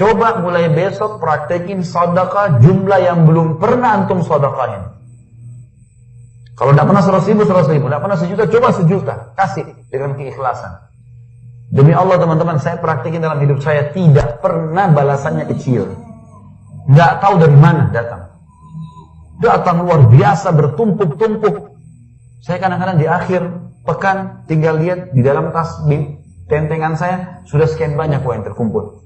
Coba mulai besok praktekin sedekah jumlah yang belum pernah antum sedekahin. Kalau tidak pernah 100.000, 100.000, tidak pernah 1 juta, coba 1 juta, kasih dengan keikhlasan. Demi Allah teman-teman, saya praktekin dalam hidup saya, tidak pernah balasannya kecil. Nggak tahu dari mana datang. Datang luar biasa, bertumpuk-tumpuk. Saya kadang-kadang di akhir pekan tinggal lihat di dalam tas tentengan saya sudah sekian banyak uang yang terkumpul.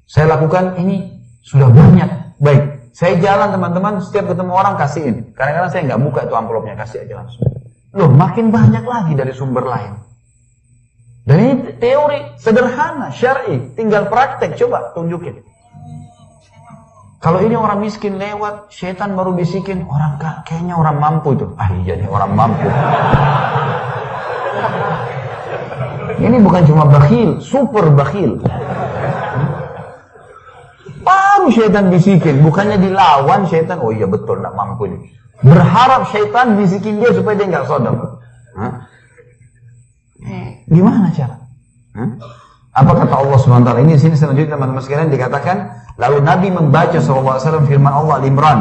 Saya lakukan ini sudah banyak. Baik, saya jalan teman-teman, setiap ketemu orang kasihin. Kadang-kadang saya nggak buka itu amplopnya, kasih aja langsung. Loh, makin banyak lagi dari sumber lain. Dan ini teori sederhana, syar'i, tinggal praktek, coba tunjukin. Kalau ini orang miskin lewat, setan baru bisikin, kayaknya orang mampu itu. Ah iya nih orang mampu. Ini bukan cuma bakhil, super bakhil. Baru setan bisikin, bukannya dilawan setan. Oh iya betul, tidak mampu ini. Berharap setan bisikin dia supaya dia nggak sodok. Gimana cara? Apa kata Allah SWT? Ini sini selanjutnya teman-teman sekalian dikatakan, lalu Nabi membaca SAW firman Allah Al-Imran.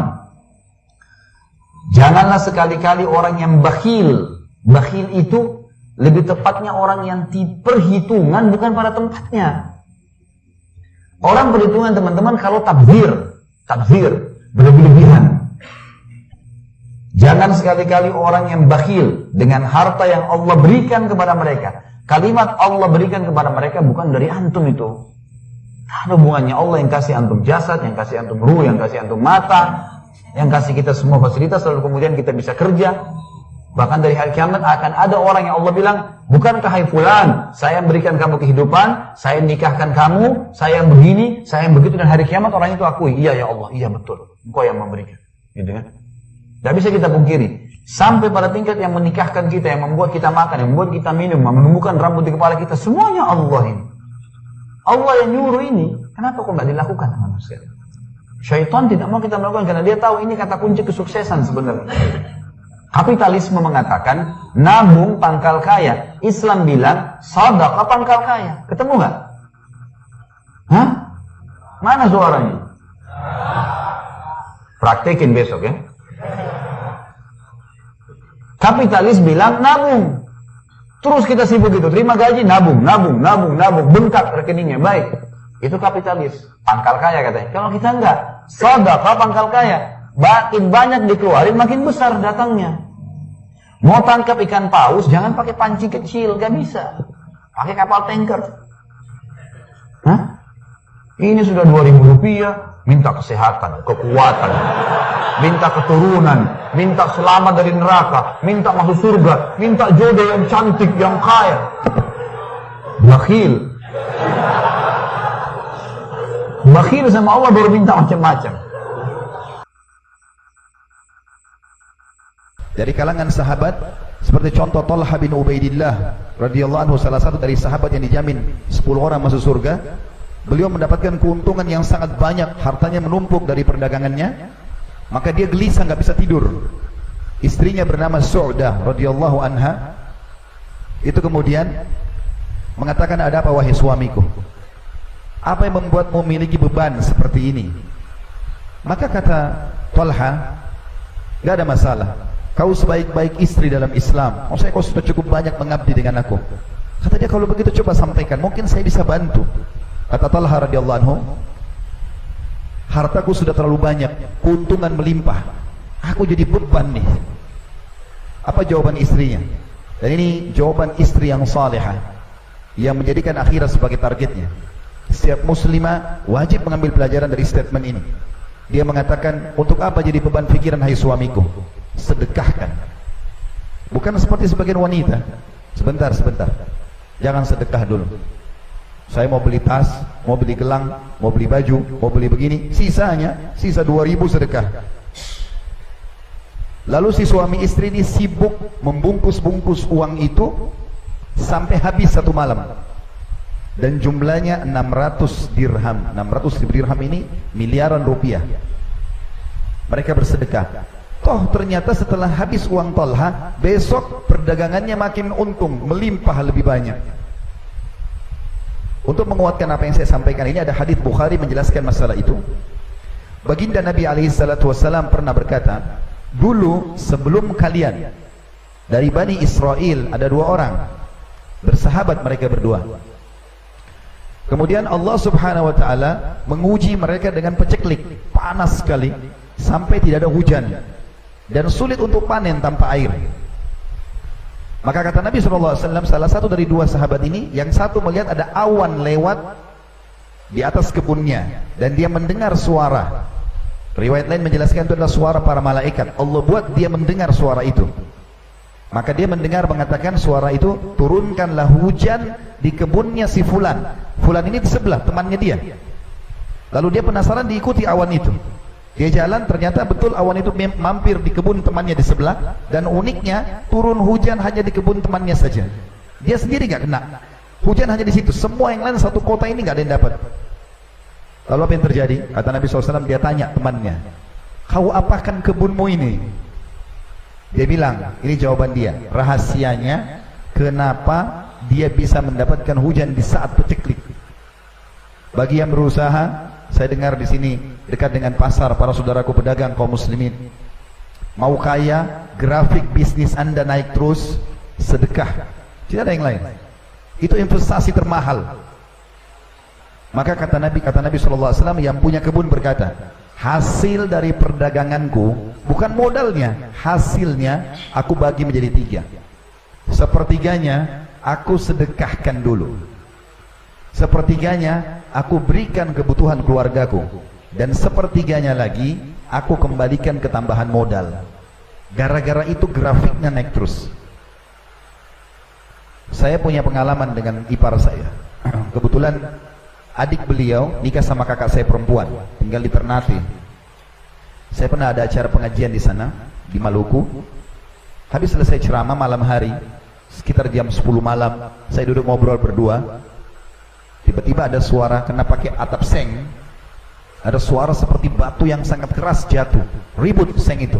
Janganlah sekali-kali orang yang bakhil. Bakhil itu lebih tepatnya orang yang perhitungan bukan pada tempatnya. Orang perhitungan teman-teman kalau tabzir berlebihan. Jangan sekali-kali orang yang bakhil dengan harta yang Allah berikan kepada mereka. Kalimat Allah berikan kepada mereka bukan dari antum itu. Ada hubungannya. Allah yang kasih antum jasad, yang kasih antum ruh, yang kasih antum mata, yang kasih kita semua fasilitas, lalu kemudian kita bisa kerja. Bahkan dari hari kiamat akan ada orang yang Allah bilang, bukankah hai fulan, saya memberikan kamu kehidupan, saya nikahkan kamu, saya yang begini, saya yang begitu, dan hari kiamat orang itu akui, iya ya Allah, iya betul, engkau yang memberikan. Gitu kan? Tidak bisa kita pungkiri. Sampai pada tingkat yang menikahkan kita, yang membuat kita makan, yang membuat kita minum, yang menumbuhkan rambut di kepala kita, semuanya Allah ini. Allah yang nyuruh ini, kenapa kok nggak dilakukan teman-teman sekalian? Syaitan tidak mau kita melakukan karena dia tahu ini kata kunci kesuksesan sebenarnya. Kapitalisme mengatakan nabung pangkal kaya. Islam bilang sedekah pangkal kaya. Ketemu nggak? Hah? Mana suaranya? Praktekin besok ya. Kapitalis bilang nabung. Terus kita sibuk itu, terima gaji nabung, bengkak rekeningnya. Baik, itu kapitalis, pangkal kaya katanya. Kalau kita enggak, sedekah pangkal kaya. Makin banyak dikeluarin, makin besar datangnya. Mau tangkap ikan paus, jangan pakai panci kecil, gak bisa. Pakai kapal tanker. Hah? Ini sudah 2.000 rupiah, minta kesehatan, kekuatan, minta keturunan, minta selamat dari neraka, minta masuk surga, minta jodoh yang cantik, yang kaya. Bakhil. Bakhil sama Allah baru minta macam-macam. Dari kalangan sahabat seperti contoh Talha bin Ubaidillah radhiyallahu anhu, salah satu dari sahabat yang dijamin 10 orang masuk surga. Beliau mendapatkan keuntungan yang sangat banyak, hartanya menumpuk dari perdagangannya. Maka dia gelisah, nggak bisa tidur. Istrinya bernama Su'dah radhiyallahu anha itu kemudian mengatakan, ada apa wahai suamiku? Apa yang membuatmu memiliki beban seperti ini? Maka kata Talha, nggak ada masalah. Kau sebaik-baik istri dalam Islam. Maksudnya kau sudah cukup banyak mengabdi dengan aku. Kata dia, kalau begitu coba sampaikan, mungkin saya bisa bantu. Kata Talha radhiyallahu anhu, hartaku sudah terlalu banyak, keuntungan melimpah, aku jadi beban nih. Apa jawaban istrinya? Dan ini jawaban istri yang salihah, yang menjadikan akhirat sebagai targetnya. Setiap muslimah wajib mengambil pelajaran dari statement ini. Dia mengatakan, untuk apa jadi beban pikiran hai suamiku? Sedekahkan. Bukan seperti sebagian wanita, sebentar, jangan sedekah dulu. Saya mau beli tas, mau beli gelang, mau beli baju, mau beli begini, sisa 2.000 sedekah. Lalu si suami istri ini sibuk membungkus-bungkus uang itu sampai habis satu malam. Dan jumlahnya 600 dirham. 600 dirham ini miliaran rupiah. Mereka bersedekah. Toh ternyata setelah habis uang Talha, besok perdagangannya makin untung, melimpah lebih banyak. Untuk menguatkan apa yang saya sampaikan ini, ada hadis Bukhari menjelaskan masalah itu. Baginda Nabi SAW pernah berkata, dulu sebelum kalian dari Bani Israel ada 2 orang bersahabat, mereka berdua. Kemudian Allah Subhanahu wa taala menguji mereka dengan paceklik, panas sekali sampai tidak ada hujan dan sulit untuk panen tanpa air. Maka kata Nabi SAW, salah satu dari 2 sahabat ini, yang satu melihat ada awan lewat di atas kebunnya dan dia mendengar suara. Riwayat lain menjelaskan itu adalah suara para malaikat. Allah buat dia mendengar suara itu. Maka dia mendengar mengatakan suara itu, turunkanlah hujan di kebunnya si Fulan. Fulan ini di sebelah, temannya dia. Lalu dia penasaran, diikuti awan itu. Dia jalan, ternyata betul awan itu mampir di kebun temannya di sebelah. Dan uniknya, turun hujan hanya di kebun temannya saja. Dia sendiri nggak kena. Hujan hanya di situ. Semua yang lain satu kota ini nggak ada yang dapat. Lalu apa yang terjadi? Kata Nabi SAW, dia tanya temannya, kau apakan kebunmu ini? Dia bilang, ini jawaban dia, rahasianya kenapa dia bisa mendapatkan hujan di saat paceklik. Bagi yang berusaha, saya dengar di sini dekat dengan pasar, para saudaraku pedagang kaum muslimin, mau kaya, grafik bisnis Anda naik terus, sedekah, tidak ada yang lain. Itu investasi termahal. Maka kata Nabi SAW, yang punya kebun berkata, hasil dari perdaganganku, bukan modalnya, hasilnya aku bagi menjadi 3. Sepertiganya aku sedekahkan dulu, sepertiganya aku berikan kebutuhan keluargaku, dan sepertiganya lagi aku kembalikan ke tambahan modal. Gara-gara itu grafiknya naik terus. Saya punya pengalaman dengan ipar saya. Kebetulan adik beliau nikah sama kakak saya perempuan, tinggal di Ternate. Saya pernah ada acara pengajian di sana, di Maluku. Habis selesai ceramah malam hari, sekitar jam 10 malam, saya duduk ngobrol berdua. Tiba-tiba ada suara, kena pakai atap seng, ada suara seperti batu yang sangat keras jatuh, ribut seng itu.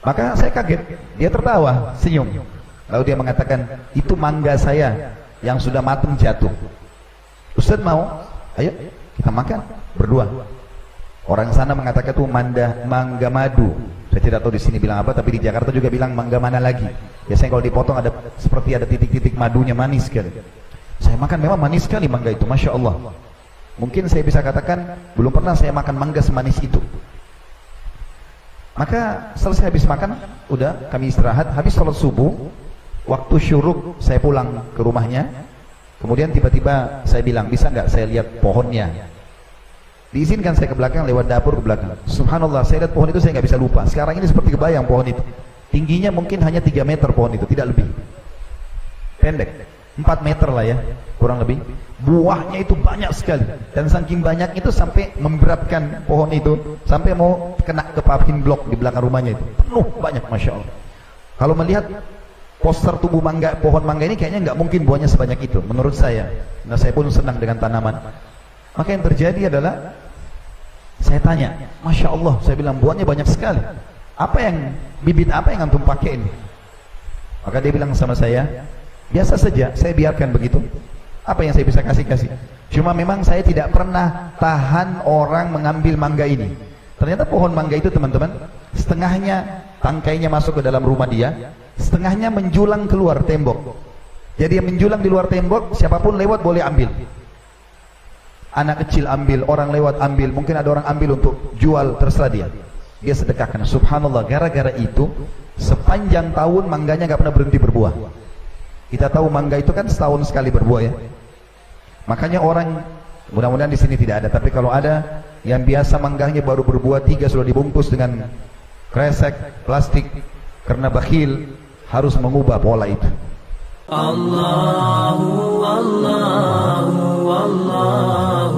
Maka saya kaget, dia tertawa, senyum. Lalu dia mengatakan, itu mangga saya yang sudah matang jatuh. Ustaz mau? Ayo kita makan berdua. Orang sana mengatakan itu mangga madu. Saya tidak tahu di sini bilang apa, tapi di Jakarta juga bilang mangga mana lagi. Biasanya kalau dipotong ada seperti ada titik-titik madunya, manis sekali. Saya makan, memang manis sekali mangga itu, masya Allah. Mungkin saya bisa katakan belum pernah saya makan mangga semanis itu. Maka selesai habis makan, udah kami istirahat. Habis sholat subuh, waktu syuruk saya pulang ke rumahnya. Kemudian tiba-tiba saya bilang, bisa nggak saya lihat pohonnya? Diizinkan saya ke belakang, lewat dapur ke belakang. Subhanallah, saya lihat pohon itu, saya nggak bisa lupa. Sekarang ini seperti kebayang pohon itu. Tingginya mungkin hanya 3 meter pohon itu, tidak lebih. Pendek, 4 meter lah ya, kurang lebih. Buahnya itu banyak sekali. Dan saking banyak itu sampai memberatkan pohon itu, sampai mau kena ke paving blok di belakang rumahnya itu. Penuh, banyak, masya Allah. Kalau melihat poster tubuh mangga, pohon mangga ini kayaknya nggak mungkin buahnya sebanyak itu menurut saya. Nah, saya pun senang dengan tanaman. Maka yang terjadi adalah saya tanya, masya Allah, saya bilang buahnya banyak sekali. Apa yang bibit apa yang antum pakai ini? Maka dia bilang sama saya, biasa saja, saya biarkan begitu. Apa yang saya bisa kasih? Cuma memang saya tidak pernah tahan orang mengambil mangga ini. Ternyata pohon mangga itu teman-teman, setengahnya tangkainya masuk ke dalam rumah dia, setengahnya menjulang keluar tembok. Jadi yang menjulang di luar tembok, siapapun lewat boleh ambil. Anak kecil ambil, orang lewat ambil, mungkin ada orang ambil untuk jual, terserah dia. Dia sedekahkan. Subhanallah, gara-gara itu sepanjang tahun mangganya nggak pernah berhenti berbuah. Kita tahu mangga itu kan setahun sekali berbuah ya. Makanya orang, mudah-mudahan di sini tidak ada, tapi kalau ada yang biasa mangganya baru berbuah 3 sudah dibungkus dengan kresek plastik, karena bakhil harus mengubah pola itu. Allahu Allahu Allahu